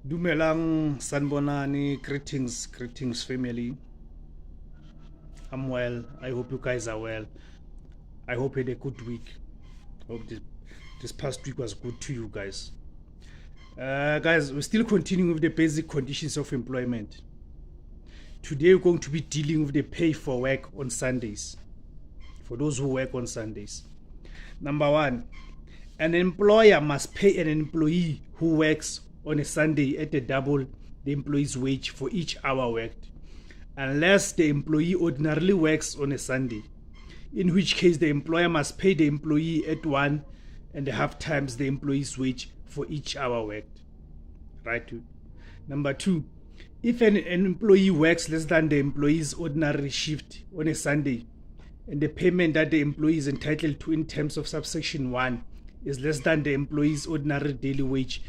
Dumelang Sanbonani, greetings family. I'm well. I hope you guys are well. I hope you had a good week. Hope this past week was good to you guys. Guys, we're still continuing with the basic conditions of employment. Today we're going to be dealing with the pay for work on Sundays. For those who work on Sundays. Number one, an employer must pay an employee who works on a Sunday at a double the employee's wage for each hour worked, unless the employee ordinarily works on a Sunday, in which case the employer must pay the employee at 1.5 times the employee's wage for each hour worked. Right? Number two, if an employee works less than the employee's ordinary shift on a Sunday, and the payment that the employee is entitled to in terms of subsection 1 is less than the employee's ordinary daily wage,